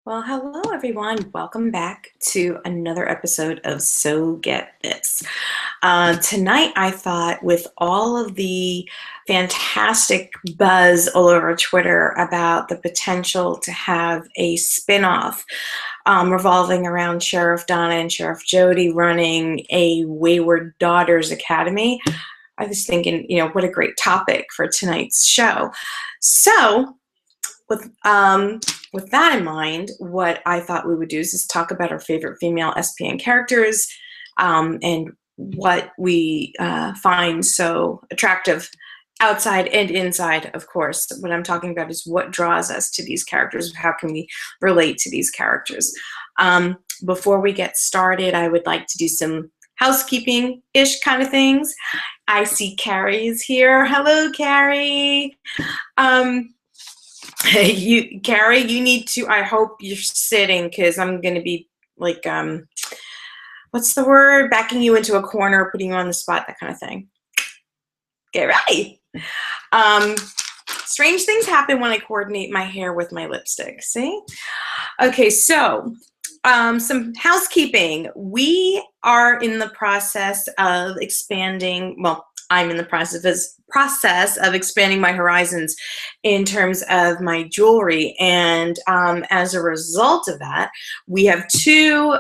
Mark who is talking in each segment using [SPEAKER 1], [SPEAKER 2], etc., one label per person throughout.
[SPEAKER 1] Well, hello everyone. Welcome back to another episode of So Get This. Tonight, I thought with all of the fantastic buzz all over Twitter about the potential to have a spinoff revolving around Sheriff Donna and Sheriff Jody running a Wayward Daughters Academy, I was thinking, what a great topic for tonight's show. So, with that in mind, what I thought we would do is talk about our favorite female SPN characters and what we find so attractive outside and inside, of course. What I'm talking about is what draws us to these characters. How can we relate to these characters? Before we get started, I would like to do some housekeeping-ish kind of things. I see Carrie is here. Hello, Carrie. Carrie, you need to, I hope you're sitting because I'm going to be like, what's the word? Backing you into a corner, putting you on the spot, that kind of thing. Get ready. Strange things happen when I coordinate my hair with my lipstick. See? Okay, so some housekeeping. We are in the process of expanding, well, I'm in the process of expanding my horizons in terms of my jewelry. And as a result of that, we have two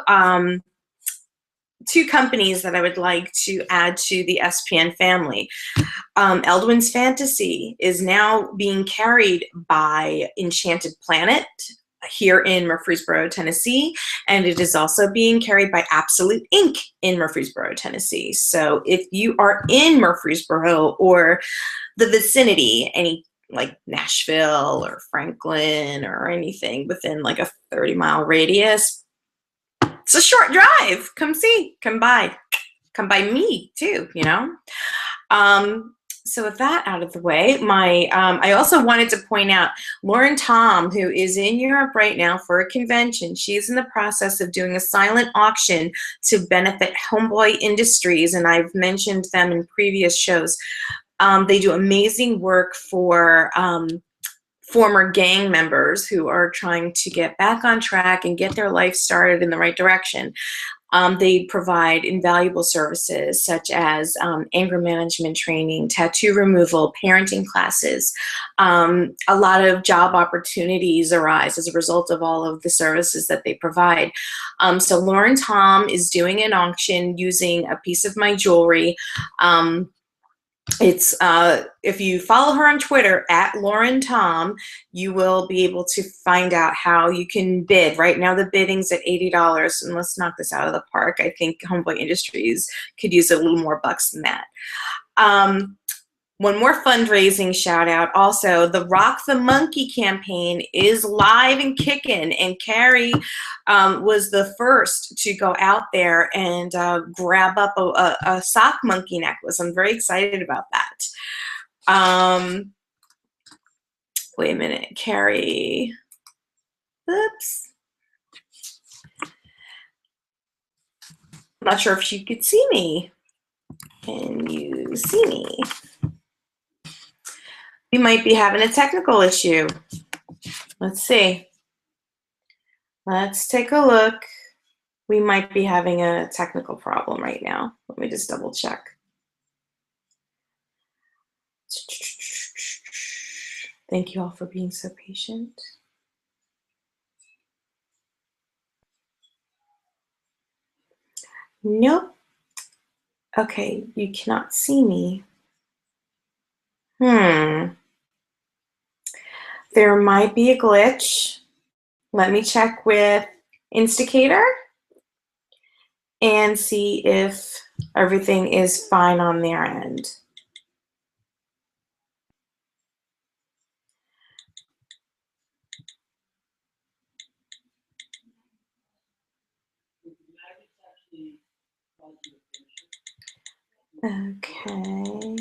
[SPEAKER 1] companies that I would like to add to the SPN family. Eldwin's Fantasy is now being carried by Enchanted Planet here in Murfreesboro, Tennessee, and it is also being carried by Absolute Ink in Murfreesboro, Tennessee. So if you are in Murfreesboro or the vicinity, any like Nashville or Franklin or anything within like a 30-mile radius, it's a short drive. Come see, come by me too, So with that out of the way, I also wanted to point out Lauren Tom, who is in Europe right now for a convention. She's in the process of doing a silent auction to benefit Homeboy Industries, and I've mentioned them in previous shows. They do amazing work for former gang members who are trying to get back on track and get their life started in the right direction. They provide invaluable services such as anger management training, tattoo removal, parenting classes. A lot of job opportunities arise as a result of all of the services that they provide. So Lauren Tom is doing an auction using a piece of my jewelry. It's if you follow her on Twitter at Lauren Tom, you will be able to find out how you can bid. Right now the bidding's at $80, and let's knock this out of the park. I think Homeboy Industries could use a little more bucks than that. One more fundraising shout out. Also, the Rock the Monkey campaign is live and kicking, and Carrie was the first to go out there and grab up a sock monkey necklace. I'm very excited about that. Wait a minute, Carrie. Oops. I'm not sure if she could see me. Can you see me? We might be having a technical issue. Let's see. Let's take a look. We might be having a technical problem right now. Let me just double check. Thank you all for being so patient. Nope. Okay, you cannot see me. There might be a glitch. Let me check with Instacator and see if everything is fine on their end. Okay.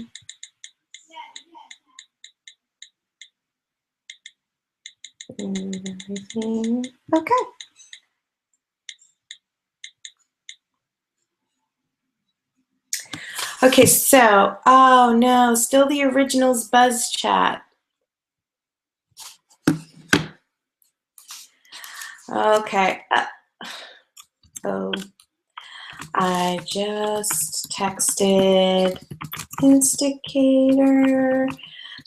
[SPEAKER 1] Everything. Okay. Okay, so, oh no, still the originals buzz chat. Okay. Oh, I just texted Instigator,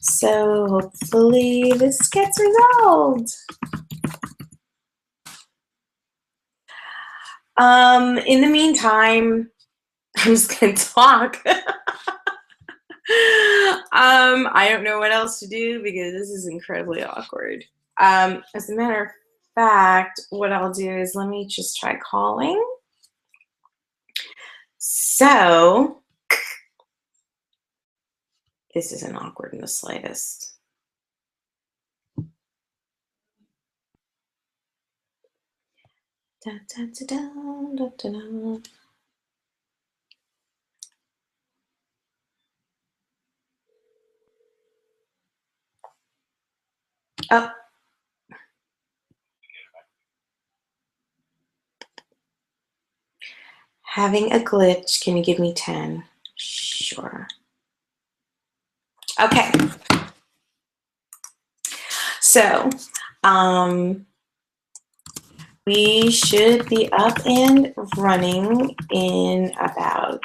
[SPEAKER 1] so hopefully this gets resolved. In the meantime, I'm just gonna talk. I don't know what else to do because this is incredibly awkward. As a matter of fact, what I'll do is let me just try calling. So this isn't awkward in the slightest. Da, da, da, da, da, da, da. Oh. Having a glitch. Can you give me 10? Sure. Okay. So, we should be up and running in about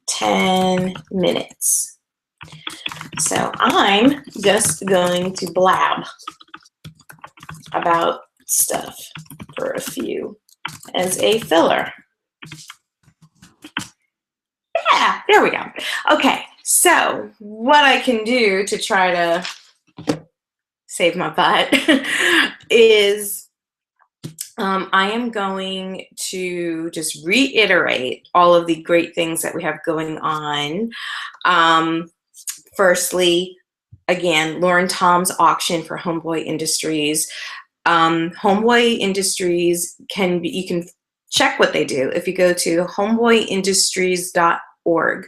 [SPEAKER 1] 10 minutes. So I'm just going to blab about stuff for a few as a filler. Yeah, there we go. Okay, so what I can do to try to save my butt is I am going to just reiterate all of the great things that we have going on. Firstly, again, Lauren Tom's auction for Homeboy Industries. Homeboy Industries you can check what they do if you go to homeboyindustries.org,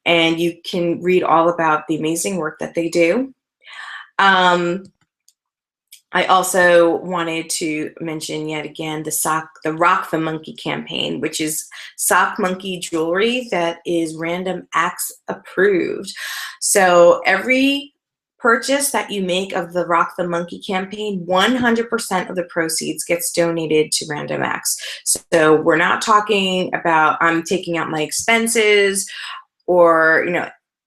[SPEAKER 1] and you can read all about the amazing work that they do. I also wanted to mention yet again the Rock the Monkey campaign, which is sock monkey jewelry that is Random Acts approved. So every purchase that you make of the Rock the Monkey campaign, 100% of the proceeds gets donated to Random Acts. So we're not talking about I'm taking out my expenses or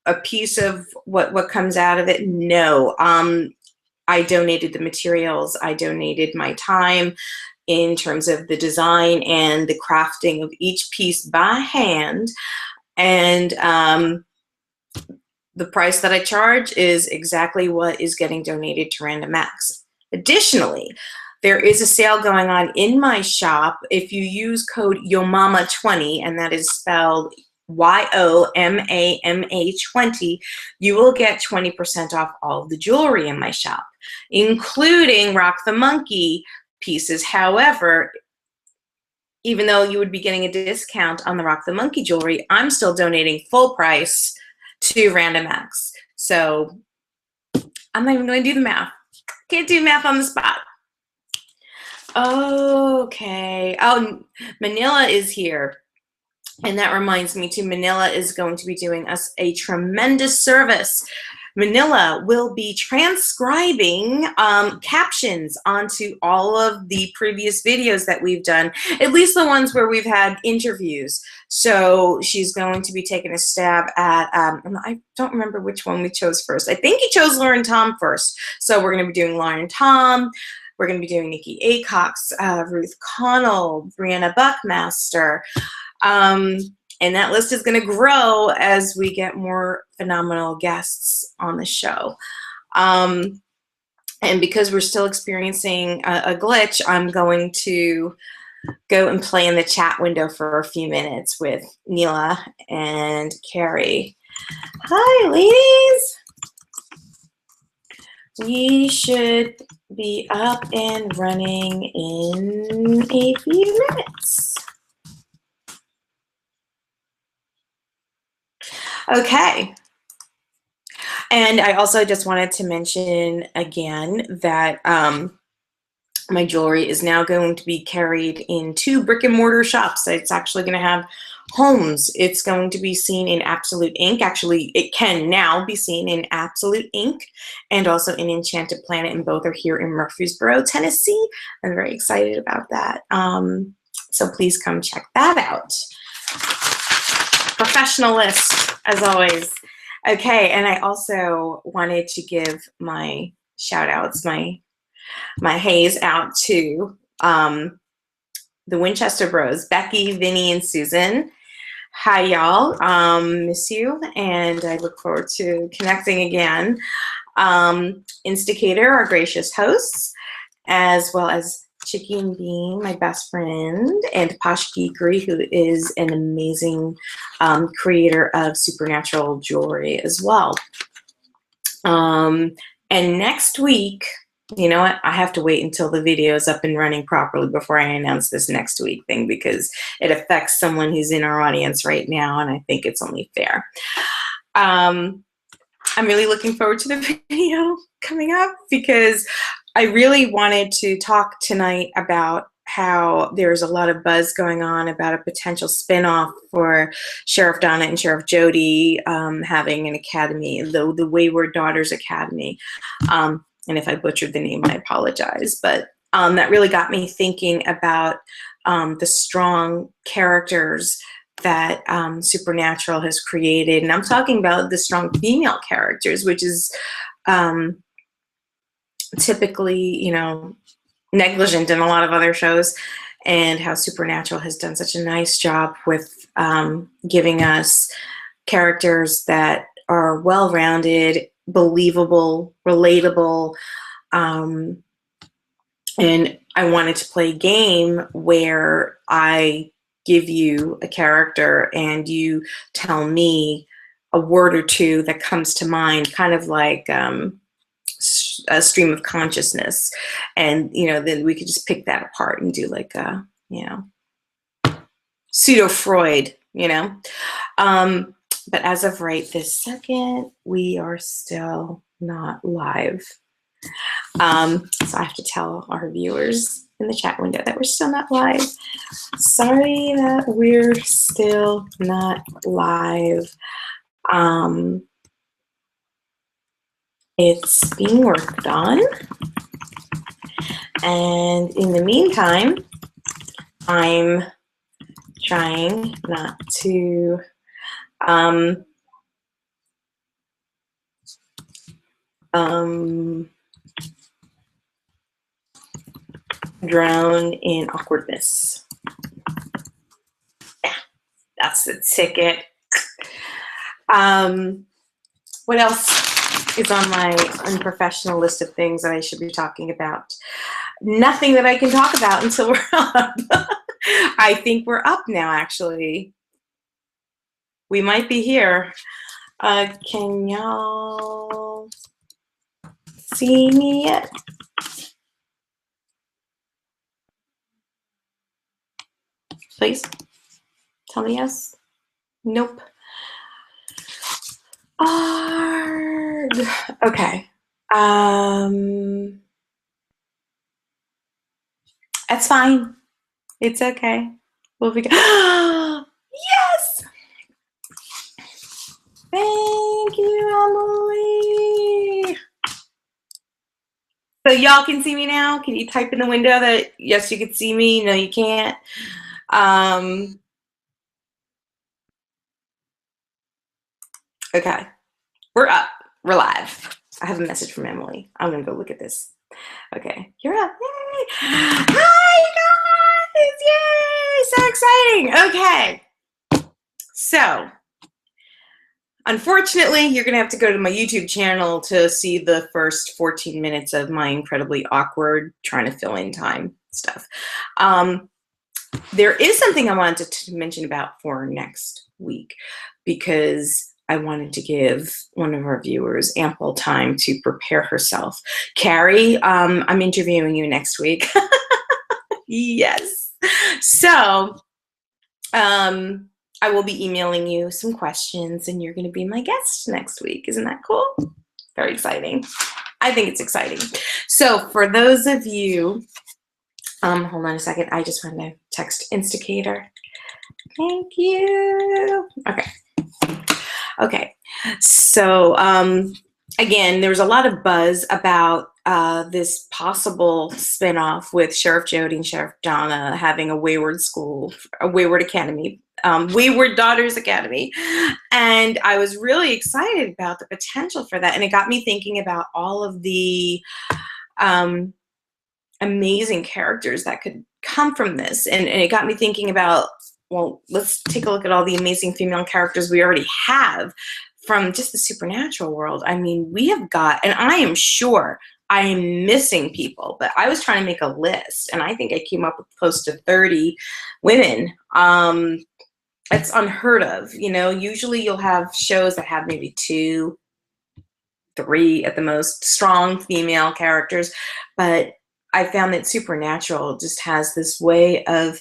[SPEAKER 1] a piece of what comes out of it. No. I donated the materials. I donated my time in terms of the design and the crafting of each piece by hand. And the price that I charge is exactly what is getting donated to Random Acts. Additionally, there is a sale going on in my shop. If you use code YOMAMA20, and that is spelled YOMAMA 20, you will get 20% off all of the jewelry in my shop, including Rock the Monkey pieces. However, even though you would be getting a discount on the Rock the Monkey jewelry, I'm still donating full price to Random Acts. So I'm not even going to do the math. Can't do math on the spot. Okay. Oh, Manila is here. And that reminds me too, Manila is going to be doing us a tremendous service. Manila will be transcribing captions onto all of the previous videos that we've done, at least the ones where we've had interviews. So she's going to be taking a stab at, I don't remember which one we chose first. I think he chose Lauren Tom first. So we're going to be doing Lauren Tom. We're going to be doing Nikki Acox, Ruth Connell, Brianna Buckmaster. And that list is going to grow as we get more phenomenal guests on the show. And because we're still experiencing a glitch, I'm going to go and play in the chat window for a few minutes with Neela and Carrie. Hi, ladies. We should be up and running in a few minutes. Okay. And I also just wanted to mention again that my jewelry is now going to be carried in 2 brick and mortar shops. It's actually going to have homes. It's going to be seen in Absolute Ink. Actually, it can now be seen in Absolute Ink and also in Enchanted Planet, and both are here in Murfreesboro, Tennessee. I'm very excited about that. So please come check that out. Professional list, as always. Okay, and I also wanted to give my shout outs, my hays out to the Winchester Bros, Becky, Vinny, and Susan. Hi, y'all. Miss you, and I look forward to connecting again. Instigator, our gracious hosts, as well as Chicky and Bean, my best friend, and Posh Geekery, who is an amazing creator of supernatural jewelry as well. And next week, you know what? I have to wait until the video is up and running properly before I announce this next week thing, because it affects someone who's in our audience right now, and I think it's only fair. I'm really looking forward to the video coming up, because I really wanted to talk tonight about how there's a lot of buzz going on about a potential spinoff for Sheriff Donna and Sheriff Jody having an academy, the Wayward Daughters Academy. And if I butchered the name, I apologize. But that really got me thinking about the strong characters that Supernatural has created. And I'm talking about the strong female characters, which is typically, you know, negligent in a lot of other shows, and how Supernatural has done such a nice job with giving us characters that are well-rounded, believable, relatable, and I wanted to play a game where I give you a character and you tell me a word or two that comes to mind, kind of like a stream of consciousness, and you know, then we could just pick that apart and do like a, you know, pseudo Freud, you know. But as of right this second, we are still not live. So I have to tell our viewers in the chat window that we're still not live. Sorry that we're still not live. It's being worked on. And in the meantime, I'm trying not to drown in awkwardness. Yeah, that's the ticket. What else is on my unprofessional list of things that I should be talking about? Nothing that I can talk about until we're up. I think we're up now, actually. We might be here. Can y'all see me yet? Please tell me yes. Nope. Arg. Okay. That's fine. It's okay. We'll be good. Yes! Thank you, Emily. So y'all can see me now? Can you type in the window that yes, you can see me? No, you can't. Okay. We're up. We're live. I have a message from Emily. I'm going to go look at this. Okay. You're up. Yay! Hi, guys! Yay! So exciting. Okay. So, unfortunately, you're going to have to go to my YouTube channel to see the first 14 minutes of my incredibly awkward trying to fill in time stuff. There is something I wanted to mention about for next week, because I wanted to give one of our viewers ample time to prepare herself. Carrie, I'm interviewing you next week. Yes. So I will be emailing you some questions, and you're going to be my guest next week. Isn't that cool? Very exciting. I think it's exciting. So for those of you Hold on a second. I just want to text Insticator. Thank you. Okay. Okay. So, again, there was a lot of buzz about this possible spinoff with Sheriff Jody and Sheriff Donna having a Wayward school, a Wayward Academy, Wayward Daughters Academy. And I was really excited about the potential for that. And it got me thinking about all of the amazing characters that could come from this. And it got me thinking about, well, let's take a look at all the amazing female characters we already have from just the supernatural world. I mean, we have got, and I am sure I am missing people, but I was trying to make a list, and I think I came up with close to 30 women. It's unheard of. You know, usually you'll have shows that have maybe 2, 3 at the most strong female characters, but I found that Supernatural just has this way of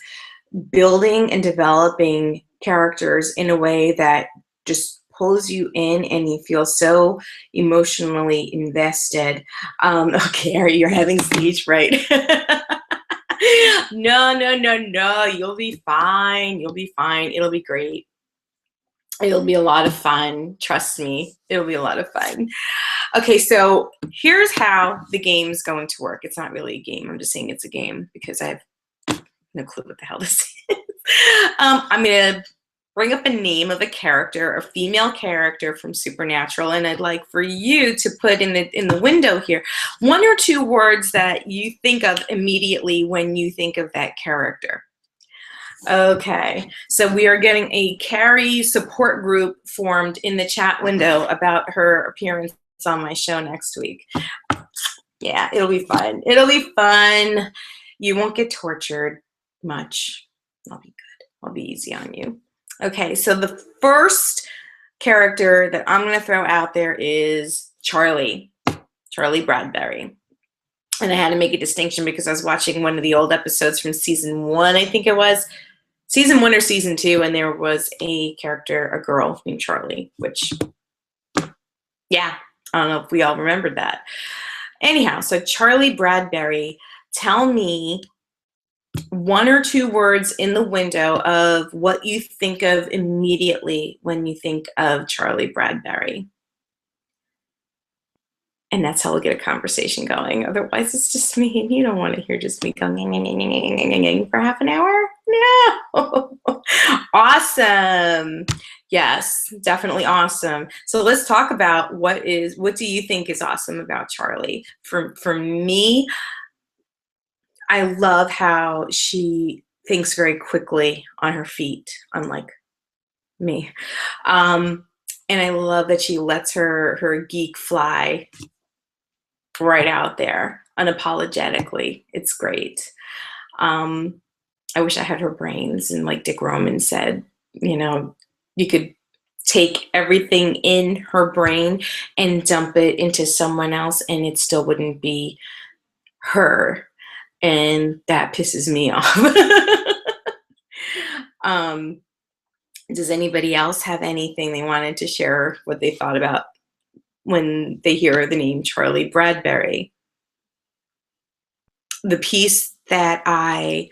[SPEAKER 1] building and developing characters in a way that just pulls you in and you feel so emotionally invested. Okay, you're having stage fright. No, no, no, no. You'll be fine. You'll be fine. It'll be great. It'll be a lot of fun. Trust me. It'll be a lot of fun. Okay, so here's how the game's going to work. It's not really a game. I'm just saying it's a game because I have no clue what the hell this is. I'm going to bring up a name of a character, a female character from Supernatural, and I'd like for you to put in the window here 1 or 2 words that you think of immediately when you think of that character. Okay, so we are getting a Carrie support group formed in the chat window about her appearance on my show next week. Yeah, it'll be fun. It'll be fun. You won't get tortured much. I'll be good. I'll be easy on you. Okay, so the first character that I'm going to throw out there is Charlie Bradbury. And I had to make a distinction because I was watching one of the old episodes from season 1, I think it was. Season 1 or season 2, and there was a character, a girl named Charlie, which, yeah, I don't know if we all remembered that. Anyhow, so Charlie Bradbury, tell me 1 or 2 words in the window of what you think of immediately when you think of Charlie Bradbury. And that's how we'll get a conversation going. Otherwise, it's just me, and you don't want to hear just me going for half an hour. No. Awesome. Yes, definitely awesome. So let's talk about what do you think is awesome about Charlie? For me, I love how she thinks very quickly on her feet, unlike me. And I love that she lets her geek fly right out there unapologetically. It's great. I wish I had her brains, and like Dick Roman said, you know, you could take everything in her brain and dump it into someone else and it still wouldn't be her, and that pisses me off. Does anybody else have anything they wanted to share, what they thought about when they hear the name Charlie Bradbury? The piece that I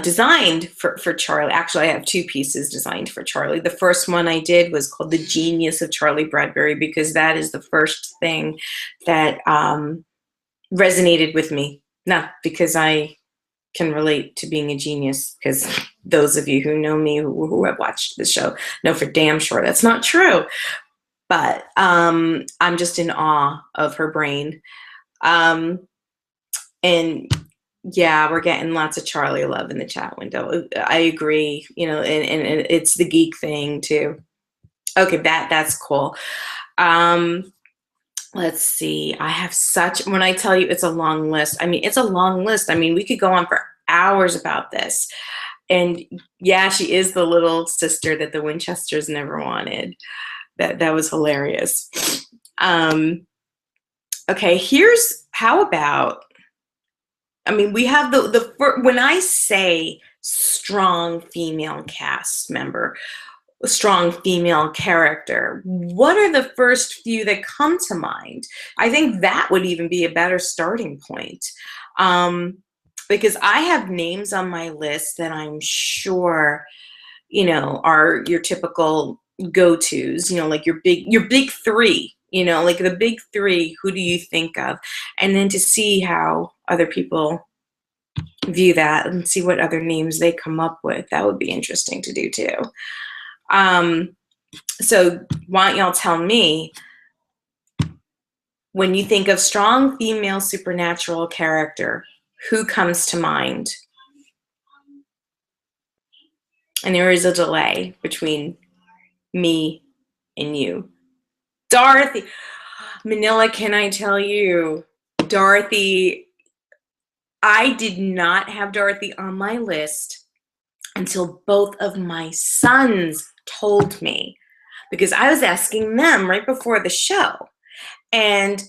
[SPEAKER 1] designed for Charlie, actually I have 2 pieces designed for Charlie. The first one I did was called The Genius of Charlie Bradbury, because that is the first thing that resonated with me. Not because I can relate to being a genius, because those of you who know me, who have watched the show, know for damn sure that's not true. But I'm just in awe of her brain. And yeah, we're getting lots of Charlie love in the chat window. I agree, you know, and it's the geek thing too. Okay, that's cool. Let's see. I have such, when I tell you it's a long list, I mean, it's a long list. I mean, we could go on for hours about this. And yeah, she is the little sister that the Winchesters never wanted. That was hilarious. Okay, how about, I mean, we have when I say strong female cast member, strong female character, what are the first few that come to mind? I think that would even be a better starting point. because I have names on my list that I'm sure, are your typical go-tos, like your big three, like the big three, who do you think of? And then to see how other people view that and see what other names they come up with. That would be interesting to do too. So why don't y'all tell me, when you think of strong female supernatural character, who comes to mind? And there is a delay between me and you. Dorothy. Manila, can I tell you, Dorothy, I did not have Dorothy on my list until both of my sons told me, because I was asking them right before the show. And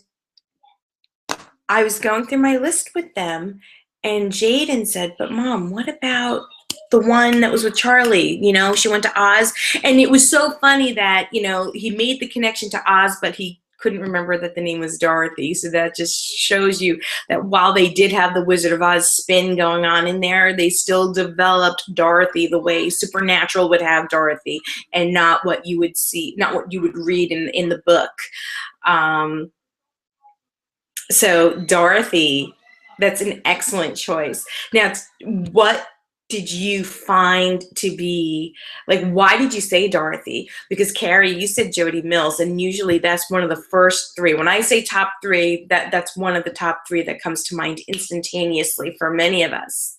[SPEAKER 1] I was going through my list with them, and Jaden said, but Mom, what about the one that was with Charlie? She went to Oz. And it was so funny that, he made the connection to Oz, but he couldn't remember that the name was Dorothy. So that just shows you that while they did have the Wizard of Oz spin going on in there, they still developed Dorothy the way Supernatural would have Dorothy, and not what you would see, not what you would read in the book. So Dorothy, that's an excellent choice. Now, what did you find to be, like, why did you say Dorothy? Because Carrie, you said Jody Mills, and usually that's one of the first three. When I say top three, that's one of the top three that comes to mind instantaneously for many of us.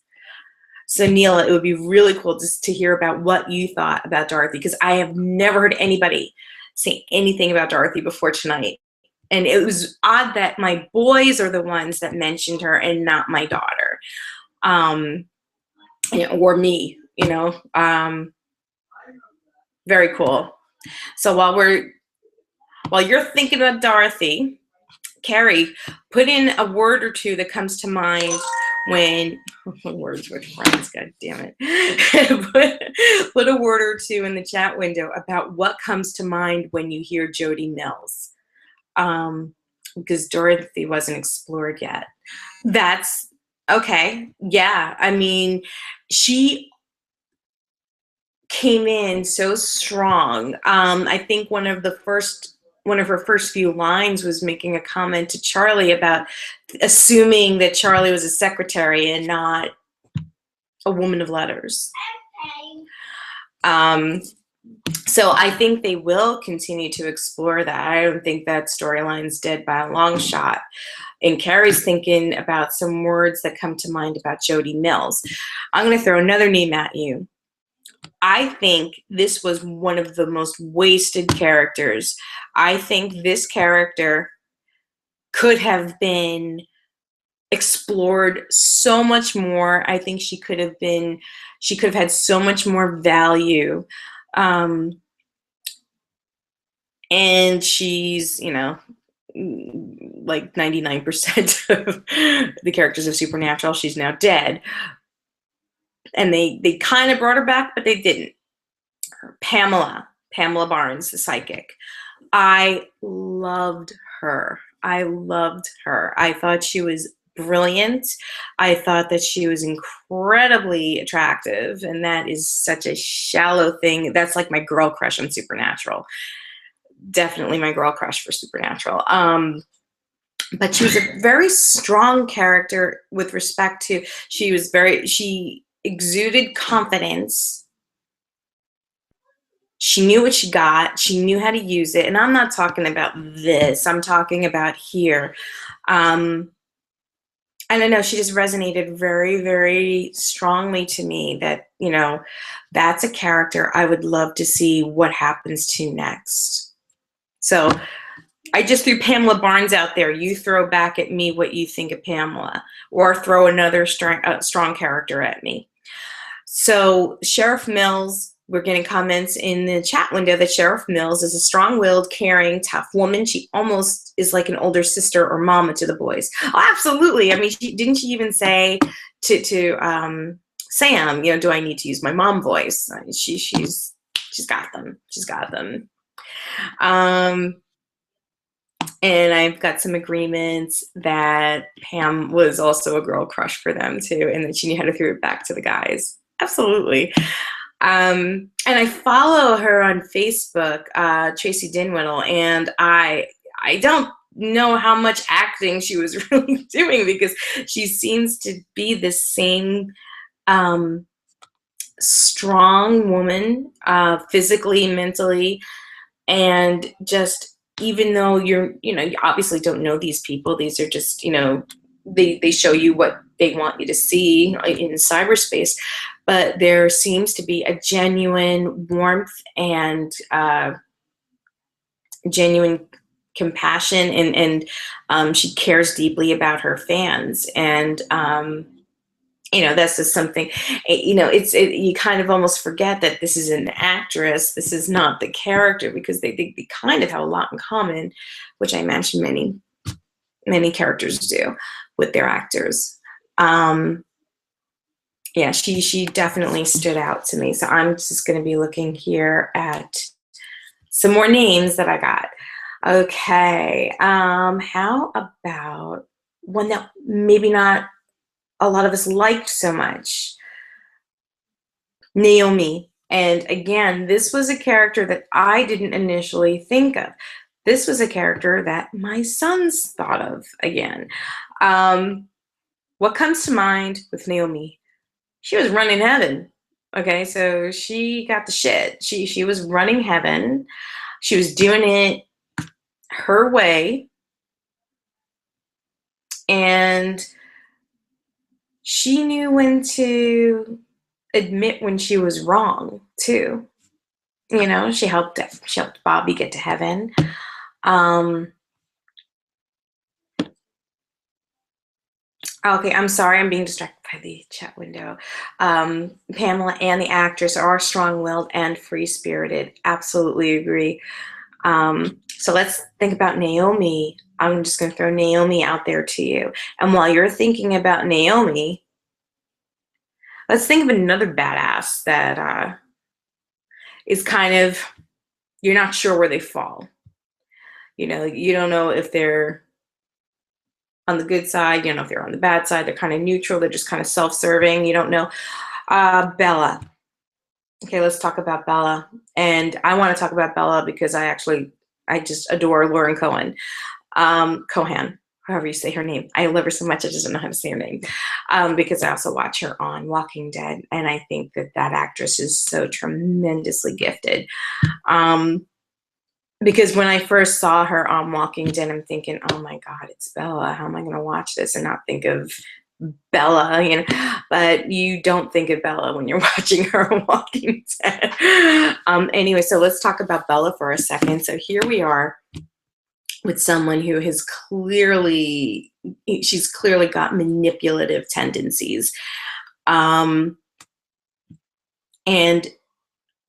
[SPEAKER 1] So Neela, it would be really cool just to hear about what you thought about Dorothy, because I have never heard anybody say anything about Dorothy before tonight. And it was odd that my boys are the ones that mentioned her and not my daughter, or me, very cool. So while you're thinking about Dorothy, Carrie, put in a word or two that comes to mind when words with friends, god damn it. put a word or two in the chat window about what comes to mind when you hear Jody Mills. Because Dorothy wasn't explored yet. That's okay. Yeah, I mean, she came in so strong. I think one of her first few lines was making a comment to Charlie about assuming that Charlie was a secretary and not a woman of letters. So I think they will continue to explore that. I don't think that storyline's dead by a long shot. And Carrie's thinking about some words that come to mind about Jody Mills. I'm going to throw another name at you. I think this was one of the most wasted characters. I think this character could have been explored so much more. I think she could have had so much more value. And she's, like 99% of the characters of Supernatural, she's now dead. And they kind of brought her back, but they didn't. Pamela Barnes, the psychic. I loved her. I thought she was brilliant. I thought that she was incredibly attractive, and that is such a shallow thing. That's like my girl crush on Supernatural. Definitely my girl crush for Supernatural. But she was a very strong character with respect to, she exuded confidence. She knew what she got. She knew how to use it. And I'm not talking about this. I'm talking about here. And I know she just resonated very, very strongly to me that, that's a character I would love to see what happens to next. So I just threw Pamela Barnes out there. You throw back at me what you think of Pamela, or throw another strong character at me. So Sheriff Mills, we're getting comments in the chat window that Sheriff Mills is a strong-willed, caring, tough woman. She almost is like an older sister or mama to the boys. Oh, absolutely. I mean, didn't she even say to Sam, do I need to use my mom voice? She's got them. She's got them. And I've got some agreements that Pam was also a girl crush for them too, and that she knew how to throw it back to the guys. Absolutely. And I follow her on Facebook, Tracy Dinwiddle, and I don't know how much acting she was really doing, because she seems to be the same strong woman, physically, mentally, and just, even though you obviously don't know these people, these are just, they show you what they want you to see in cyberspace, but there seems to be a genuine warmth and genuine compassion, and she cares deeply about her fans, and that's just something, you kind of almost forget that this is an actress, this is not the character, because they kind of have a lot in common, which I imagine many characters do with their actors. Yeah, she definitely stood out to me. So I'm just going to be looking here at some more names that I got. Okay, how about one that maybe not a lot of us liked so much? Naomi. And again, this was a character that I didn't initially think of. This was a character that my sons thought of again. What comes to mind with Naomi? She was running heaven. Okay, so she got the shit. She was running heaven. She was doing it her way. And she knew when to admit when she was wrong too. She helped Bobby get to heaven. Okay, I'm sorry, I'm being distracted by the chat window. Pamela and the actress are strong-willed and free-spirited. Absolutely agree. So let's think about Naomi. I'm just going to throw Naomi out there to you. And while you're thinking about Naomi, let's think of another badass that is kind of, you're not sure where they fall. You don't know if they're on the good side, you don't know if they're on the bad side, they're kind of neutral, they're just kind of self-serving, you don't know. Bella. Okay, let's talk about Bella. And I want to talk about Bella because I just adore Lauren Cohan, however you say her name. I love her so much, I just don't know how to say her name. Because I also watch her on Walking Dead, and I think that actress is so tremendously gifted. Because when I first saw her on Walking Dead, I'm thinking, oh my God, it's Bella. How am I going to watch this and not think of Bella? But you don't think of Bella when you're watching her on Walking Dead. Anyway, so let's talk about Bella for a second. So here we are with someone who has she's clearly got manipulative tendencies. And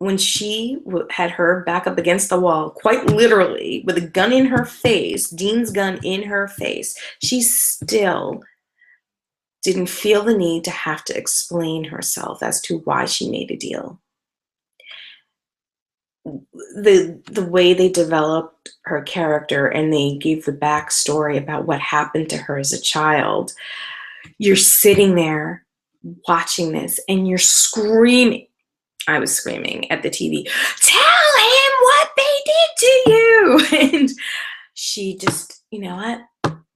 [SPEAKER 1] when she had her back up against the wall, quite literally, with a gun in her face, Dean's gun in her face, she still didn't feel the need to have to explain herself as to why she made a deal. The way they developed her character and they gave the backstory about what happened to her as a child, you're sitting there watching this and you're screaming. I was screaming at the TV, tell him what they did to you. And she just, you know what?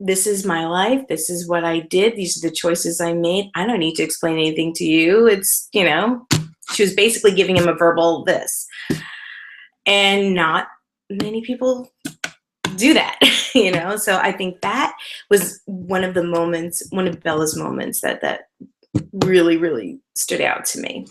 [SPEAKER 1] This is my life. This is what I did. These are the choices I made. I don't need to explain anything to you. It's, she was basically giving him a verbal this. And not many people do that, So I think that was one of Bella's moments that really, really stood out to me.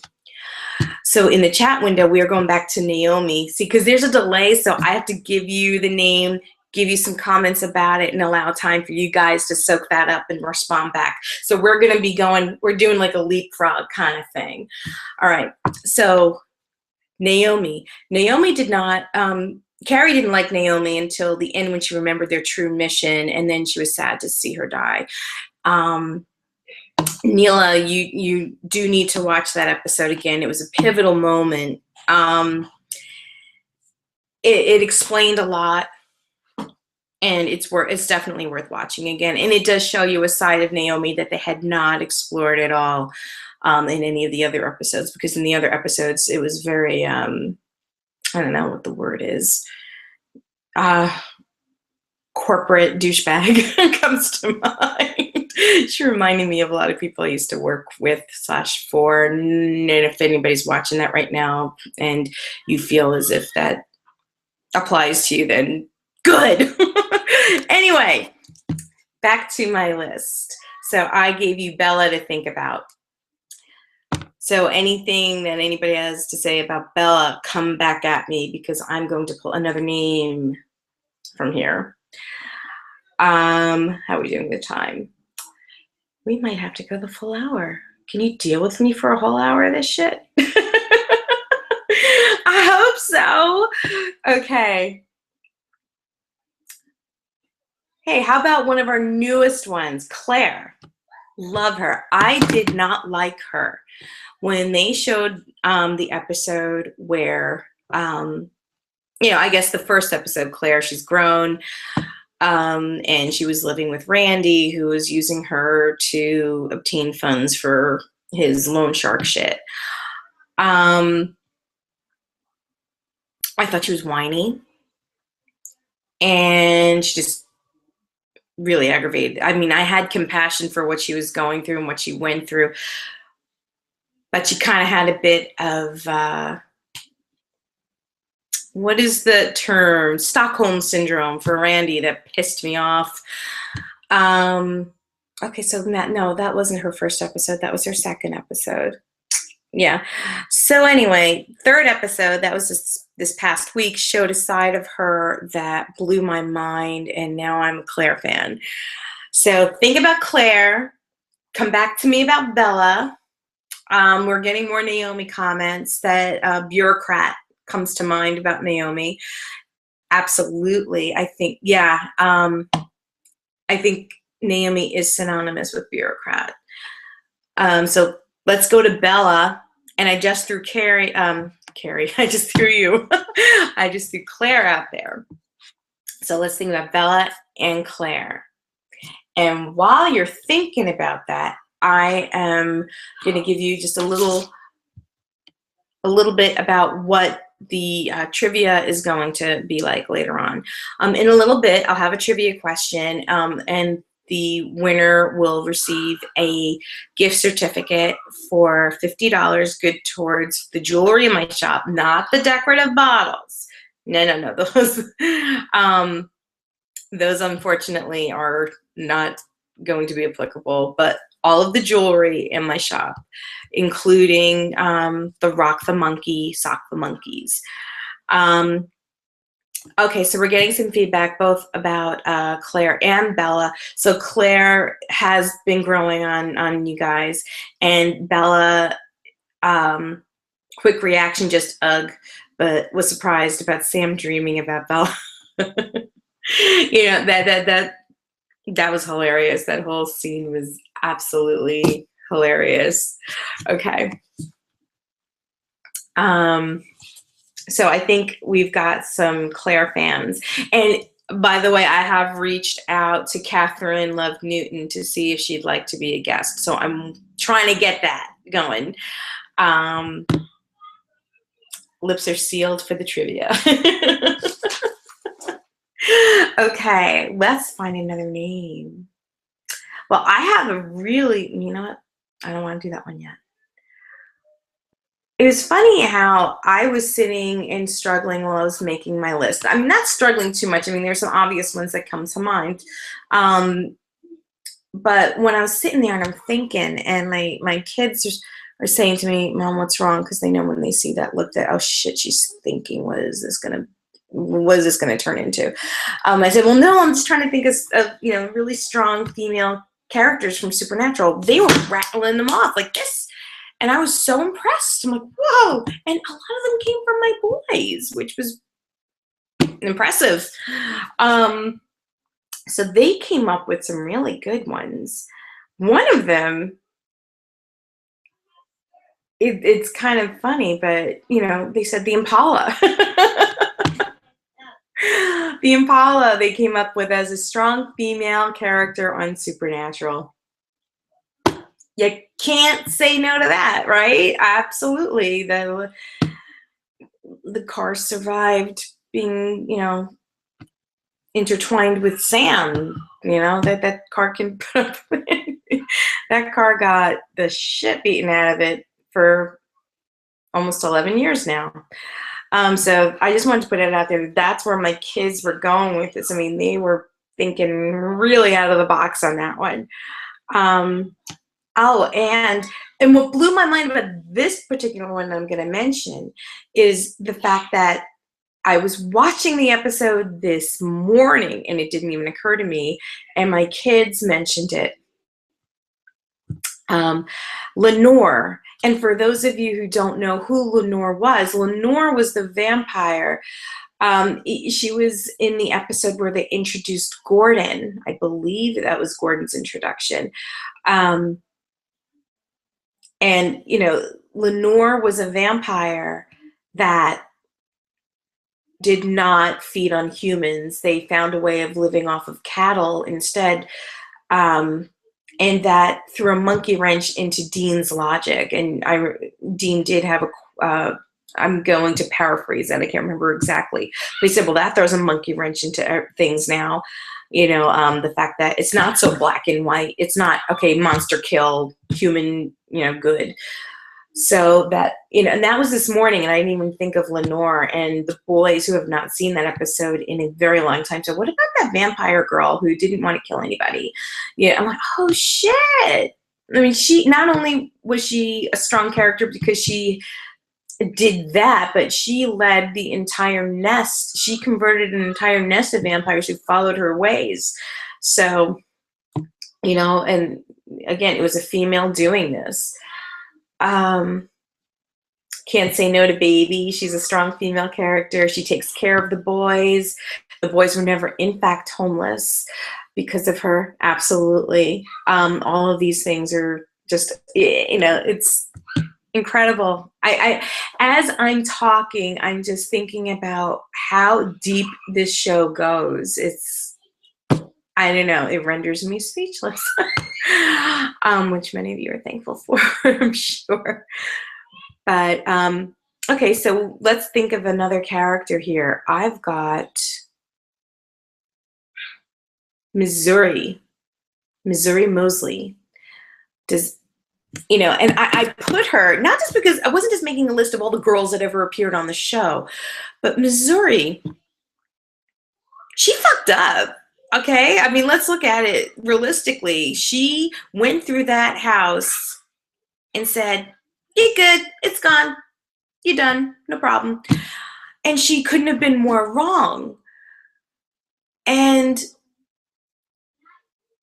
[SPEAKER 1] So in the chat window, we are going back to Naomi. See, because there's a delay, so I have to give you the name, give you some comments about it, and allow time for you guys to soak that up and respond back. So we're going to be we're doing like a leapfrog kind of thing. All right, so Naomi. Naomi did not, Carrie didn't like Naomi until the end when she remembered their true mission, and then she was sad to see her die. Neela, you do need to watch that episode again. It was a pivotal moment. It explained a lot. and it's definitely worth watching again. And it does show you a side of Naomi that they had not explored at all in any of the other episodes, because in the other episodes it was very I don't know what the word is. Corporate douchebag comes to mind. She reminded me of a lot of people I used to work with / for. And if anybody's watching that right now and you feel as if that applies to you, then good. Anyway, back to my list. So I gave you Bella to think about. So anything that anybody has to say about Bella, come back at me, because I'm going to pull another name from here. How are we doing the time? We might have to go the full hour. Can you deal with me for a whole hour of this shit? I hope so. Okay. Hey, how about one of our newest ones, Claire? Love her. I did not like her when they showed the episode where, I guess the first episode, Claire, she's grown. And she was living with Randy, who was using her to obtain funds for his loan shark shit. I thought she was whiny, and she just really aggravated. I mean, I had compassion for what she was going through and what she went through, but she kind of had a bit of what is the term? Stockholm syndrome for Randy that pissed me off. Okay, so no, that wasn't her first episode. That was her second episode. Yeah. So anyway, third episode, that was this past week, showed a side of her that blew my mind, and now I'm a Claire fan. So think about Claire. Come back to me about Bella. We're getting more Naomi comments. That bureaucrat comes to mind about Naomi. Absolutely. I think, yeah. I think Naomi is synonymous with bureaucrat. So let's go to Bella. And I just threw Carrie, I just threw you. I just threw Claire out there. So let's think about Bella and Claire. And while you're thinking about that, I am going to give you just a little bit about what the trivia is going to be like later on. In a little bit, I'll have a trivia question, and the winner will receive a gift certificate for $50, good towards the jewelry in my shop, not the decorative bottles. No. Those unfortunately are not going to be applicable, but all of the jewelry in my shop, including the Rock the Monkey, Sock the Monkeys. Okay, so we're getting some feedback both about Claire and Bella. So Claire has been growing on you guys, and Bella, quick reaction, just ugh, but was surprised about Sam dreaming about Bella. That was hilarious. That whole scene was absolutely hilarious. Okay. So I think we've got some Claire fans. And by the way, I have reached out to Catherine Love Newton to see if she'd like to be a guest. So I'm trying to get that going. Lips are sealed for the trivia. Okay, let's find another name. Well, I have a really, you know what? I don't want to do that one yet. It was funny how I was sitting and struggling while I was making my list. I'm not struggling too much. I mean, there's some obvious ones that come to mind. But when I was sitting there and I'm thinking, and my kids are saying to me, Mom, what's wrong? Because they know when they see that look that, oh shit, she's thinking, what is this going to turn into? I said, well, no, I'm just trying to think of really strong female characters from Supernatural. They were rattling them off like this. And I was so impressed. I'm like, whoa. And a lot of them came from my boys, which was impressive. So they came up with some really good ones. One of them, it's kind of funny, but, they said the Impala. The Impala they came up with as a strong female character on Supernatural. You can't say no to that, right? Absolutely. The car survived being, intertwined with Sam. That car can put up with it. That car got the shit beaten out of it for almost 11 years now. So I just wanted to put it out there. That's where my kids were going with this. I mean, they were thinking really out of the box on that one. Oh, and what blew my mind about this particular one I'm going to mention is the fact that I was watching the episode this morning and it didn't even occur to me, and my kids mentioned it. Lenore, and for those of you who don't know who Lenore was the vampire. She was in the episode where they introduced Gordon. I believe that was Gordon's introduction. And, Lenore was a vampire that did not feed on humans. They found a way of living off of cattle instead. And that threw a monkey wrench into Dean's logic. And Dean did have I'm going to paraphrase that. I can't remember exactly. But he said, well, that throws a monkey wrench into things now. The fact that it's not so black and white. It's not, okay, monster kill, human, good. So that, and that was this morning, and I didn't even think of Lenore and the boys who have not seen that episode in a very long time. So what about that vampire girl who didn't want to kill anybody? Yeah, I'm like, oh shit. I mean, she not only was she a strong character because she did that, but she led the entire nest. She converted an entire nest of vampires who followed her ways. So, and again, it was a female doing this. Can't say no to Baby. She's a strong female character. She takes care of the boys. The boys were never, in fact, homeless because of her. Absolutely. All of these things are just, it's incredible. As I'm talking, I'm just thinking about how deep this show goes. I don't know, it renders me speechless, which many of you are thankful for, I'm sure. But, okay, so let's think of another character here. I've got Missouri Mosley. And I put her, not just because I wasn't just making a list of all the girls that ever appeared on the show, but Missouri, she fucked up. Okay, I mean, let's look at it realistically. She went through that house and said, "You're good, it's gone, you're done, no problem." And she couldn't have been more wrong. And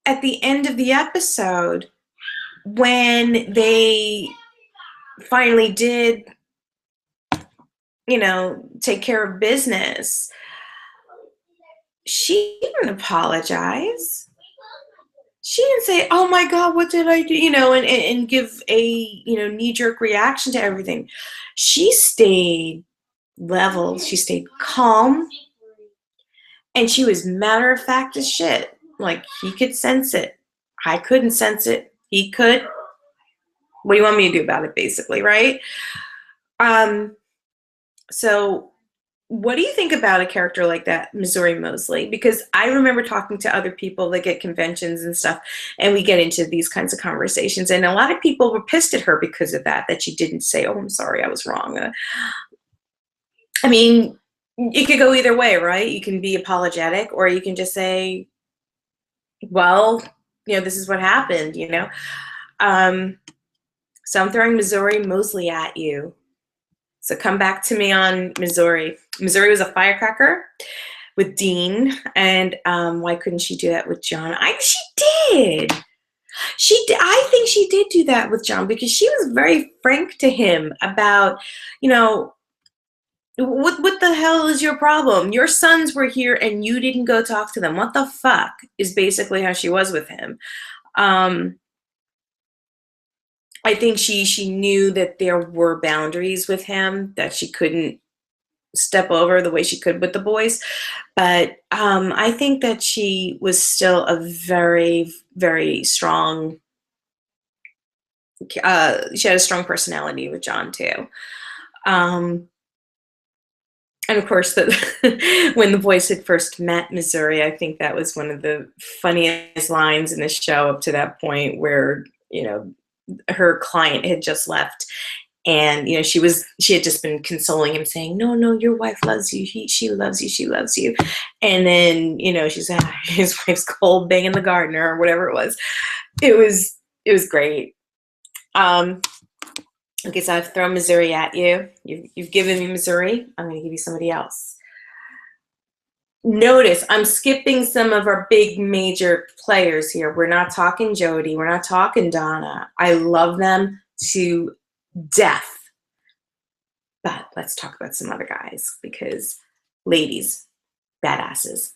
[SPEAKER 1] at the end of the episode, when they finally did, take care of business, she didn't apologize. She didn't say, "Oh my God, what did I do?" And give a, knee-jerk reaction to everything. She stayed level. She stayed calm. And she was matter of fact as shit. Like, he could sense it. I couldn't sense it. He could. What do you want me to do about it, basically, right? So what do you think about a character like that, Missouri Mosley? Because I remember talking to other people that get conventions and stuff, and we get into these kinds of conversations, and a lot of people were pissed at her because of that she didn't say, "Oh, I'm sorry, I was wrong." I mean, it could go either way, right? You can be apologetic, or you can just say, "Well, this is what happened," So I'm throwing Missouri Mosley at you. So come back to me on Missouri. Missouri was a firecracker with Dean, and why couldn't she do that with John? She did. I think she did do that with John because she was very frank to him about, what the hell is your problem? Your sons were here and you didn't go talk to them. What the fuck is basically how she was with him. I think she knew that there were boundaries with him, that she couldn't step over the way she could with the boys. But I think that she was still a very, very strong, she had a strong personality with John too. Um, and of course, when the boys had first met Missouri, I think that was one of the funniest lines in the show up to that point, where, you know, her client had just left, and, you know, she had just been consoling him, saying, no, no, your wife loves you, she loves you, she loves you. And then, you know, she said, his wife's cold, banging the gardener, or whatever it was. It was great. Okay, so I've thrown Missouri at you. You've given me Missouri. I'm going to give you somebody else. Notice I'm skipping some of our big major players here. We're not talking Jody. We're not talking Donna. I love them to death. But let's talk about some other guys, because ladies, badasses.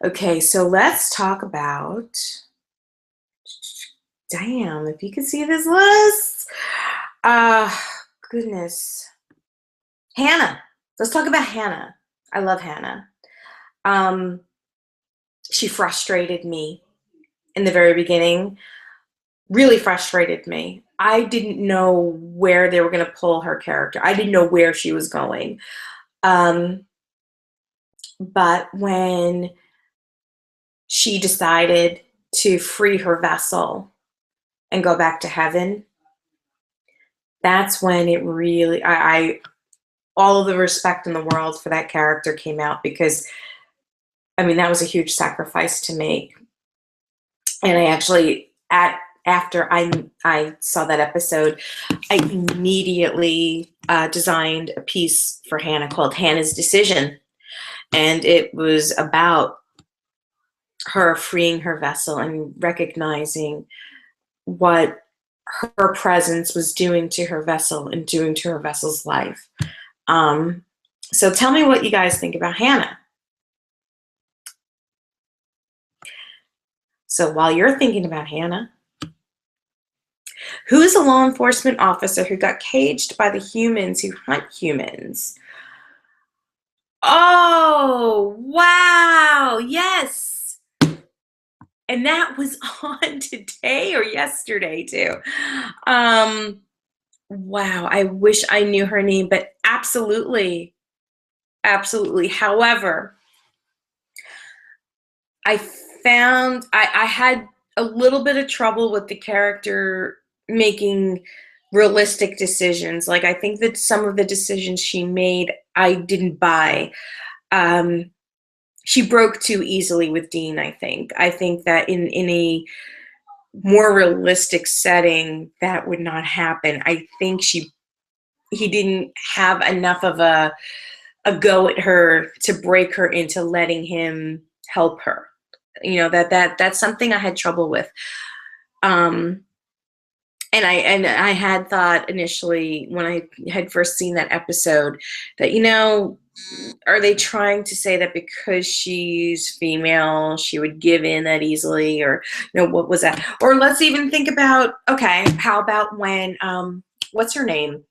[SPEAKER 1] Okay, so let's talk about, damn, if you can see this list. Goodness. Hannah. Let's talk about Hannah. I love Hannah. She frustrated me in the very beginning. Really frustrated me. I didn't know where they were going to pull her character. I didn't know where she was going. But when she decided to free her vessel and go back to heaven, that's when it really, all of the respect in the world for that character came out, because, I mean, that was a huge sacrifice to make. And I actually, after I saw that episode, I immediately designed a piece for Hannah called Hannah's Decision. And it was about her freeing her vessel and recognizing what her presence was doing to her vessel and doing to her vessel's life. So tell me what you guys think about Hannah. So while you're thinking about Hannah, who is a law enforcement officer who got caged by the humans who hunt humans? Oh, wow, yes. And that was on today or yesterday too. Wow, I wish I knew her name, but absolutely, absolutely. However, I had a little bit of trouble with the character making realistic decisions. Like, I think that some of the decisions she made, I didn't buy. She broke too easily with Dean, I think. I think that in a more realistic setting, that would not happen. I think he didn't have enough of a go at her to break her into letting him help her. You know, that's something I had trouble with. And I had thought initially, when I had first seen that episode, that, you know, are they trying to say that because she's female, she would give in that easily? Or, you know, what was that? Or let's even think about, okay, how about when, what's her name?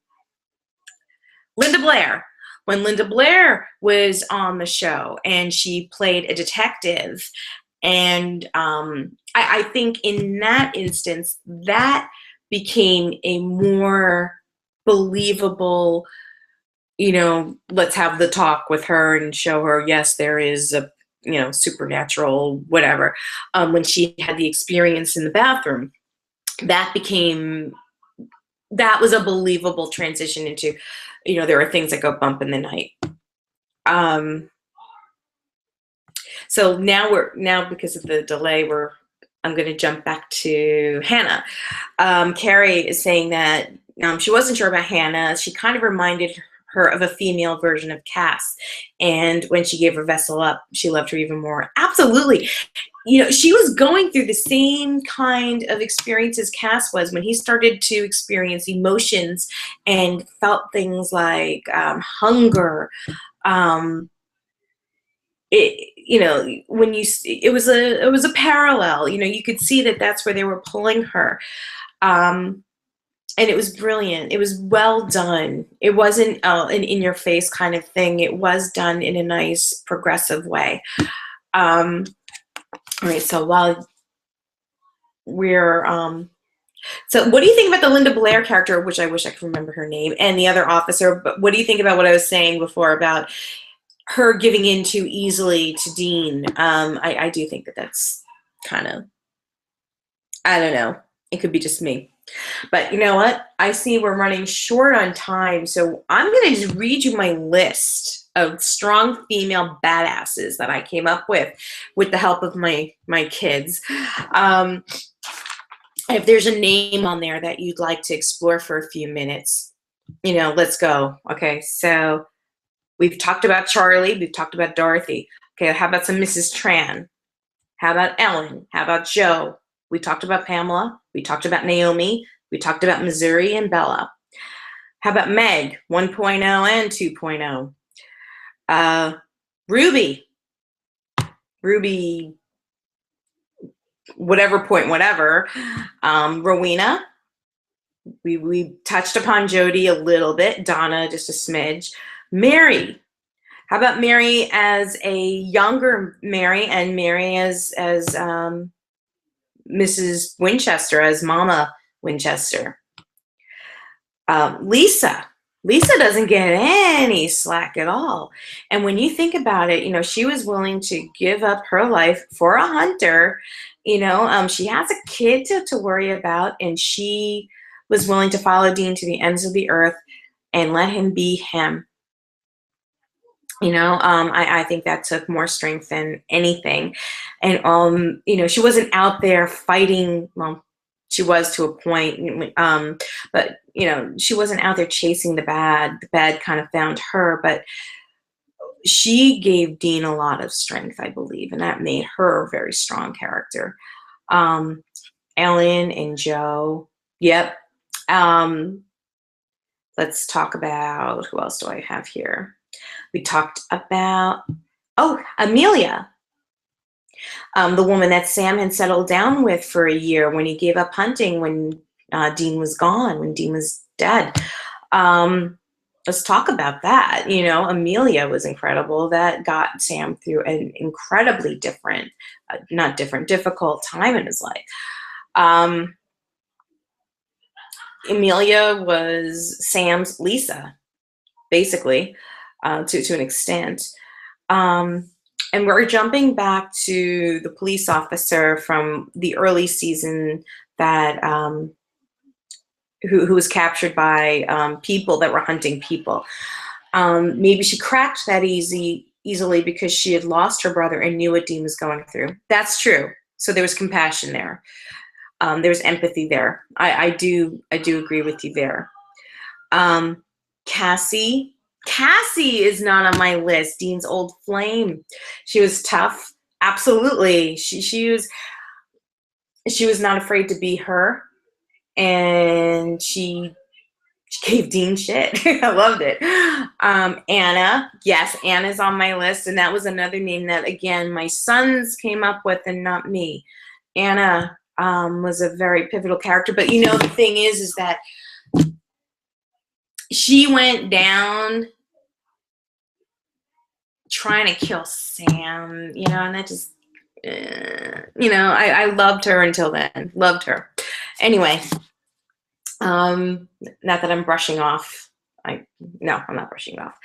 [SPEAKER 1] Linda Blair. When Linda Blair was on the show and she played a detective, and I think in that instance, that became a more believable, you know, let's have the talk with her and show her, yes, there is a, you know, supernatural, whatever. When she had the experience in the bathroom, that was a believable transition into, you know, there are things that go bump in the night. So now because of the delay, I'm going to jump back to Hannah. Carrie is saying that she wasn't sure about Hannah. She kind of reminded her of a female version of Cass. And when she gave her vessel up, she loved her even more. Absolutely. You know, she was going through the same kind of experience as Cass was when he started to experience emotions and felt things like hunger. You know, when it was a parallel. You know, you could see that that's where they were pulling her. and it was brilliant. It was well done. It wasn't an in-your-face kind of thing. It was done in a nice, progressive way. All right, so while we're so what do you think about the Linda Blair character, which I wish I could remember her name, and the other officer? But what do you think about what I was saying before about her giving in too easily to Dean? I do think that that's kind of, I don't know. It could be just me. But you know what? I see we're running short on time, so I'm going to just read you my list of strong female badasses that I came up with the help of my kids. If there's a name on there that you'd like to explore for a few minutes, you know, let's go. Okay, so we've talked about Charlie. We've talked about Dorothy. Okay, how about some Mrs. Tran? How about Ellen? How about Joe? We talked about Pamela. We talked about Naomi. We talked about Missouri and Bella. How about Meg 1.0 and 2.0? Ruby. Ruby, whatever point, whatever. Rowena. We touched upon Jody a little bit. Donna, just a smidge. Mary. How about Mary as a younger Mary, and Mary as Mrs. Winchester, as Mama Winchester? Lisa. Lisa doesn't get any slack at all. And when you think about it, you know, she was willing to give up her life for a hunter. You know, she has a kid to worry about, and she was willing to follow Dean to the ends of the earth and let him be him. You know, I think that took more strength than anything. And, you know, she wasn't out there fighting. Well, she was to a point, but, you know, she wasn't out there chasing the bad. The bad kind of found her, but she gave Dean a lot of strength, I believe, and that made her a very strong character. Ellen and Joe. Yep. Let's talk about, who else do I have here? We talked about, Amelia, the woman that Sam had settled down with for a year when he gave up hunting when Dean was gone, when Dean was dead. Let's talk about that. You know, Amelia was incredible. That got Sam through an incredibly difficult time in his life. Amelia was Sam's Lisa, basically. To an extent. And we're jumping back to the police officer from the early season that who was captured by people that were hunting people. Maybe she cracked that easily because she had lost her brother and knew what Dean was going through. That's true. So there was compassion there. There was empathy there. I do agree with you there. Cassie is not on my list. Dean's old flame. She was tough. Absolutely. She was not afraid to be her, and she gave Dean shit. I loved it. Anna. Yes, Anna's on my list, and that was another name that, again, my sons came up with and not me. Anna was a very pivotal character, but you know, the thing is that she went down trying to kill Sam, you know, and that just, you know, I loved her until then. Loved her. Anyway, not that I'm brushing off. No, I'm not brushing off.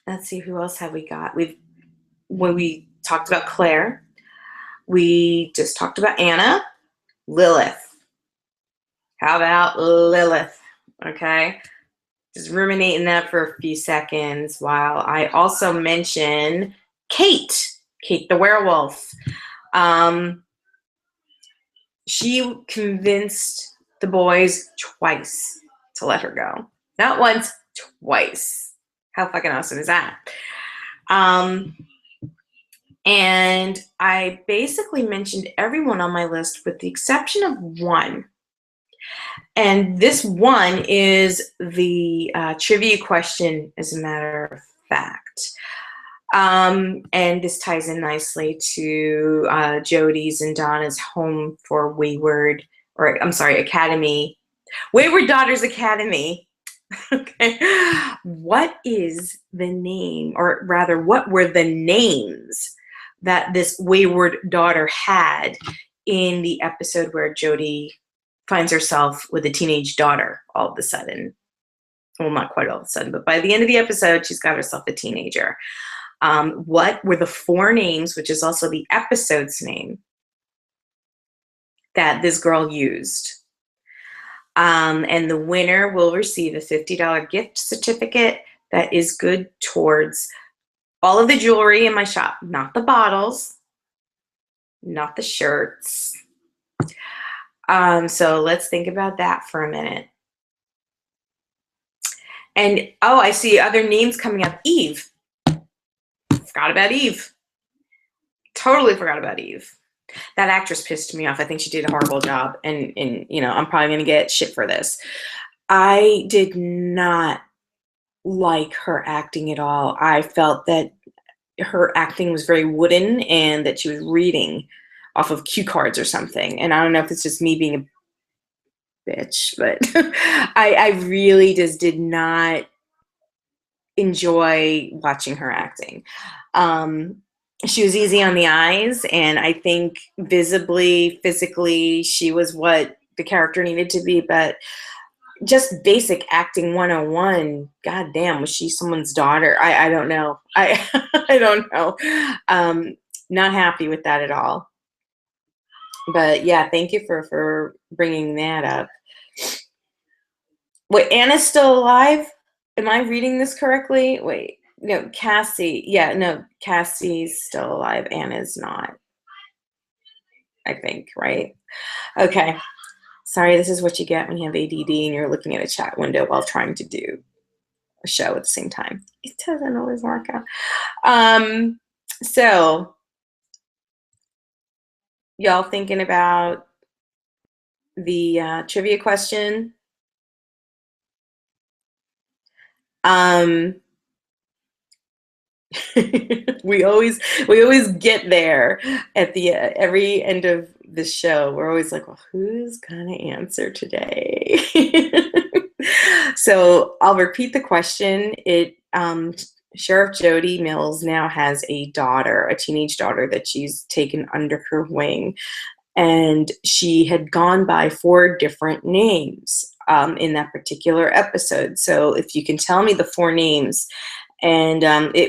[SPEAKER 1] Let's see, who else have we got? When we talked about Claire, we just talked about Anna. Lilith. How about Lilith? Okay. Just ruminating that for a few seconds while I also mention Kate the werewolf. She convinced the boys twice to let her go. Not once, twice. How fucking awesome is that? And I basically mentioned everyone on my list with the exception of one. And this one is the trivia question, as a matter of fact. And this ties in nicely to Jody's and Donna's home for wayward or I'm sorry, Academy. Wayward Daughters Academy. Okay. What is the name, or rather, what were the names that this wayward daughter had in the episode where Jodie finds herself with a teenage daughter all of a sudden? Well, not quite all of a sudden, but by the end of the episode, she's got herself a teenager. What were the 4 names, which is also the episode's name, that this girl used? And the winner will receive a $50 gift certificate that is good towards all of the jewelry in my shop, not the bottles, not the shirts. So let's think about that for a minute. And, oh, I see other names coming up. Eve. Forgot about Eve. Totally forgot about Eve. That actress pissed me off. I think she did a horrible job. And you know, I'm probably going to get shit for this. I did not like her acting at all. I felt that her acting was very wooden and that she was reading off of cue cards or something. And I don't know if it's just me being a bitch, but I really just did not enjoy watching her acting. She was easy on the eyes, and I think visibly, physically, she was what the character needed to be, but just basic acting 101, god damn, was she someone's daughter? I don't know. I don't know. Not happy with that at all. But yeah, thank you for bringing that up. Wait, Anna's still alive? Am I reading this correctly? Wait, no, Cassie. Yeah, no, Cassie's still alive. Anna's not, I think, right? Okay. Sorry, this is what you get when you have ADD and you're looking at a chat window while trying to do a show at the same time. It doesn't always work out. So, y'all thinking about the trivia question? we always get there at the every end of the show. We're always like, well, who's gonna answer today? So I'll repeat the question. Sheriff Jody Mills now has a daughter, a teenage daughter that she's taken under her wing, and she had gone by 4 different names in that particular episode. So if you can tell me the 4 names, and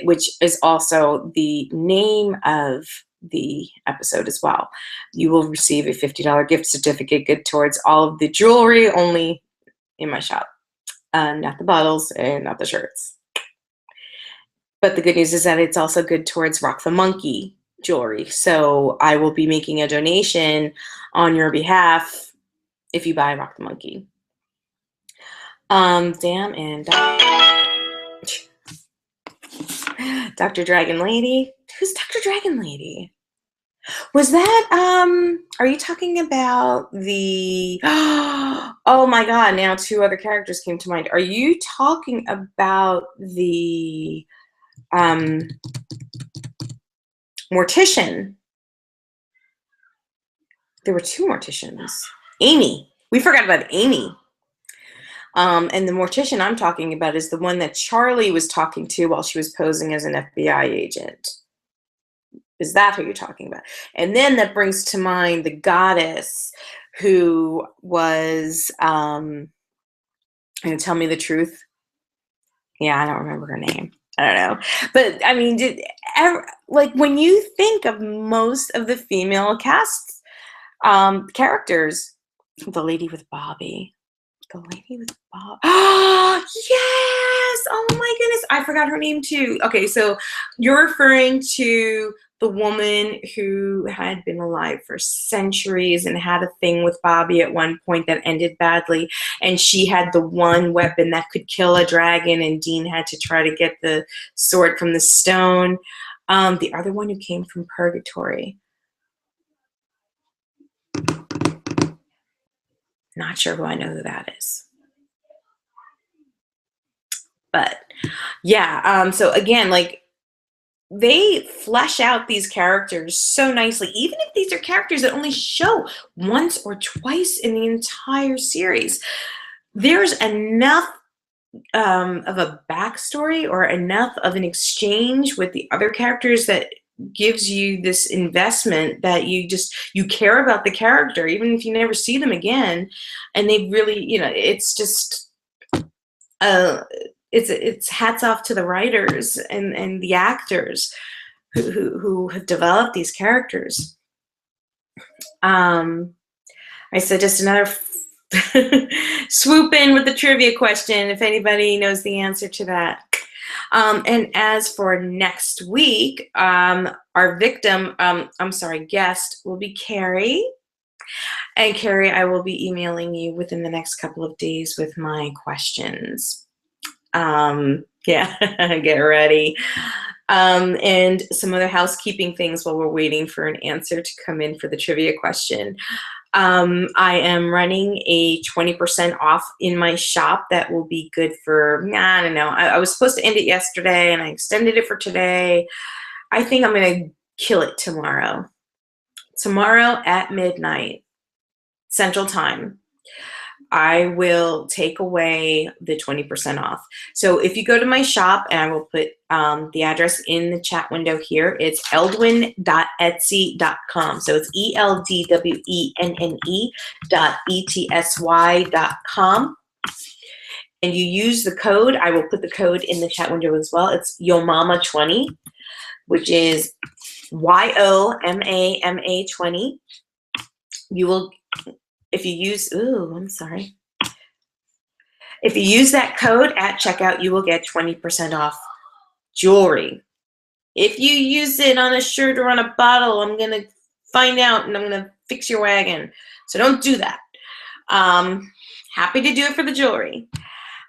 [SPEAKER 1] which is also the name of the episode as well, you will receive a $50 gift certificate good towards all of the jewelry, only in my shop, not the bottles and not the shirts. But the good news is that it's also good towards Rock the Monkey jewelry. So I will be making a donation on your behalf if you buy Rock the Monkey. Damn, and Dr. Dragon Lady. Who's Dr. Dragon Lady? Was that, are you talking about the, oh my god, now 2 other characters came to mind. Are you talking about the, mortician? There were 2 morticians. Amy. We forgot about Amy. And the mortician I'm talking about is the one that Charlie was talking to while she was posing as an FBI agent. Is that who you're talking about? And then that brings to mind the goddess who was, and tell me the truth. Yeah, I don't remember her name. I don't know. But I mean, like when you think of most of the female cast characters, the lady with Bobby. The lady with Bob. Oh, yes! Oh my goodness. I forgot her name too. Okay, so you're referring to the woman who had been alive for centuries and had a thing with Bobby at one point that ended badly. And she had the one weapon that could kill a dragon, and Dean had to try to get the sword from the stone. The other one who came from purgatory. Not sure who I know who that is. But yeah, so again, like they flesh out these characters so nicely, even if these are characters that only show once or twice in the entire series. There's enough of a backstory or enough of an exchange with the other characters that gives you this investment that you care about the character even if you never see them again. And they really, it's just it's hats off to the writers and the actors who have developed these characters. I said just another swoop in with the trivia question if anybody knows the answer to that. And as for next week, our guest will be Carrie. And Carrie, I will be emailing you within the next couple of days with my questions. Yeah, get ready. And some other housekeeping things while we're waiting for an answer to come in for the trivia question. I am running a 20% off in my shop that will be good for, I don't know. I was supposed to end it yesterday and I extended it for today. I think I'm going to kill it tomorrow. Tomorrow at midnight, Central Time, I will take away the 20% off. So if you go to my shop, and I will put the address in the chat window here, it's eldwin.etsy.com. So it's eldwenne.etsy.com. And you use the code. I will put the code in the chat window as well. It's YOMAMA20, which is YOMAMA 20. You will, if you use, if you use that code at checkout, you will get 20% off jewelry. If you use it on a shirt or on a bottle, I'm going to find out and I'm going to fix your wagon. So don't do that. Happy to do it for the jewelry.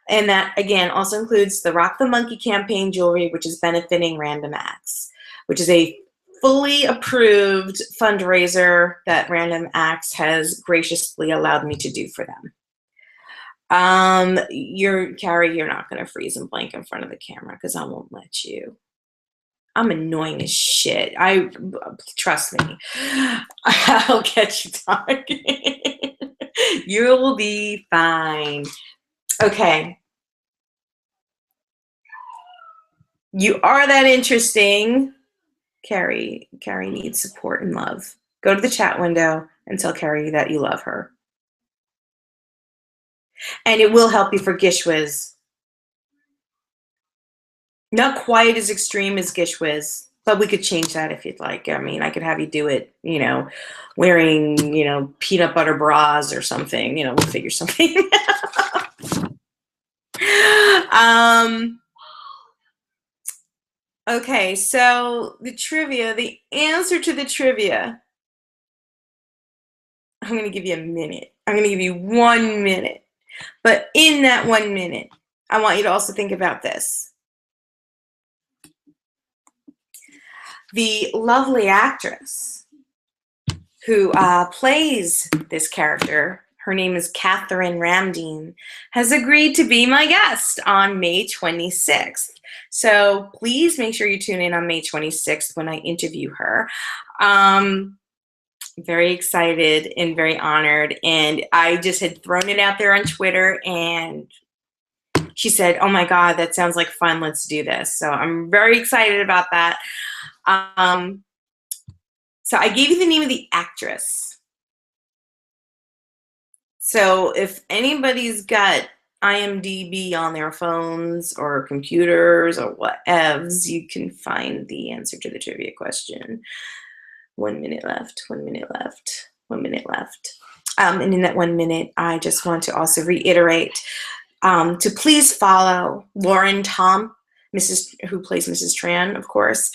[SPEAKER 1] And that, again, also includes the Rock the Monkey campaign jewelry, which is benefiting Random Acts, which is a fully approved fundraiser that Random Acts has graciously allowed me to do for them. Carrie, you're not going to freeze and blank in front of the camera because I won't let you. I'm annoying as shit. Trust me. I'll get you talking. You'll be fine. Okay. You are that interesting. Carrie needs support and love. Go to the chat window and tell Carrie that you love her. And it will help you for Gishwiz. Not quite as extreme as Gishwiz, but we could change that if you'd like. I mean, I could have you do it, wearing, peanut butter bras or something. We'll figure something out. Okay, so the answer to the trivia, I'm going to give you a minute. I'm going to give you 1 minute. But in that 1 minute, I want you to also think about this. The lovely actress who plays this character, her name is Catherine Ramdeen, has agreed to be my guest on May 26th. So please make sure you tune in on May 26th when I interview her. Very excited and very honored. And I just had thrown it out there on Twitter and she said, oh my God, that sounds like fun. Let's do this. So I'm very excited about that. So I gave you the name of the actress. So if anybody's got IMDb on their phones or computers or whatevs, you can find the answer to the trivia question. 1 minute left, 1 minute left, 1 minute left. And in that 1 minute, I just want to also reiterate to please follow Lauren Tom, who plays Mrs. Tran, of course.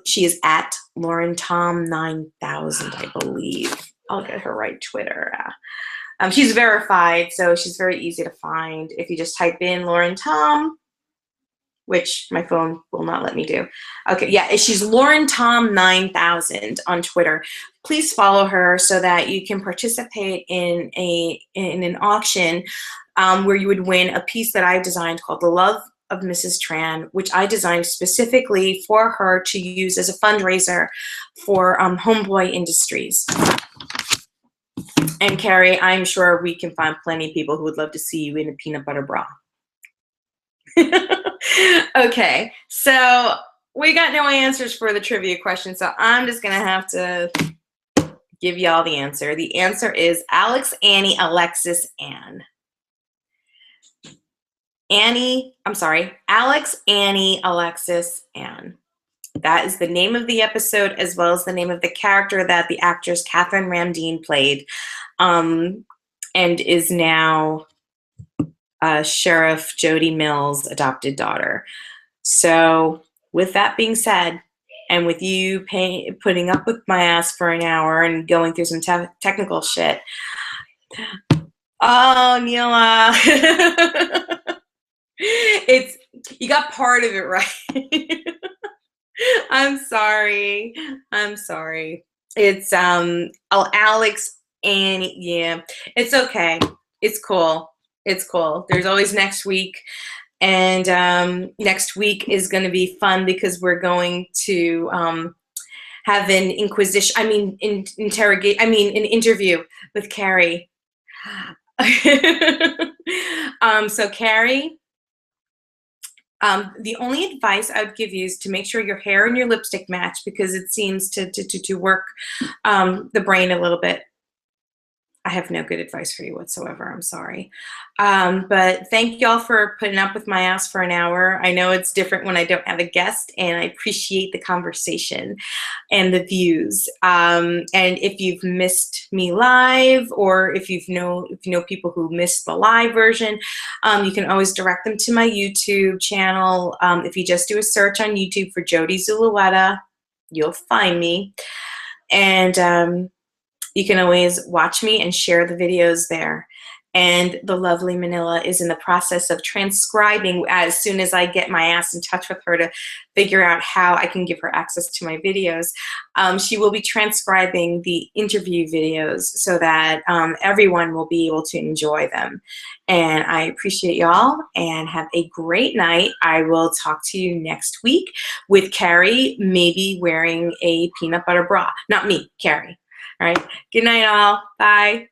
[SPEAKER 1] She is at Lauren Tom 9000, I believe. I'll get her right Twitter. She's verified, so she's very easy to find. If you just type in Lauren Tom, which my phone will not let me do. Okay, yeah, she's Lauren Tom 9000 on Twitter. Please follow her so that you can participate in an auction where you would win a piece that I designed called the Love of Mrs. Tran, which I designed specifically for her to use as a fundraiser for Homeboy Industries. And Carrie, I'm sure we can find plenty of people who would love to see you in a peanut butter bra. Okay, so we got no answers for the trivia question, so I'm just gonna have to give y'all the answer. The answer is Alex, Annie, Alexis, Anne. Alex, Annie, Alexis, Anne. That is the name of the episode, as well as the name of the character that the actress Catherine Ramdeen played, and is now Sheriff Jody Mills' adopted daughter. So with that being said, and with you putting up with my ass for an hour and going through some technical shit. Oh, Neela. You got part of it right. I'm sorry. It's Alex, Annie. Yeah, it's okay. It's cool. There's always next week. And next week is going to be fun because we're going to have an an interview with Carrie. So Carrie, the only advice I would give you is to make sure your hair and your lipstick match, because it seems to work the brain a little bit. I have no good advice for you whatsoever. I'm sorry. But thank y'all for putting up with my ass for an hour. I know it's different when I don't have a guest, and I appreciate the conversation and the views. And if you've missed me live, or if you know people who missed the live version, you can always direct them to my YouTube channel. If you just do a search on YouTube for Jody Zulueta, you'll find me. And you can always watch me and share the videos there. And the lovely Manila is in the process of transcribing as soon as I get my ass in touch with her to figure out how I can give her access to my videos. She will be transcribing the interview videos so that everyone will be able to enjoy them. And I appreciate y'all, and have a great night. I will talk to you next week with Carrie maybe wearing a peanut butter bra. Not me, Carrie. All right. Good night, all. Bye.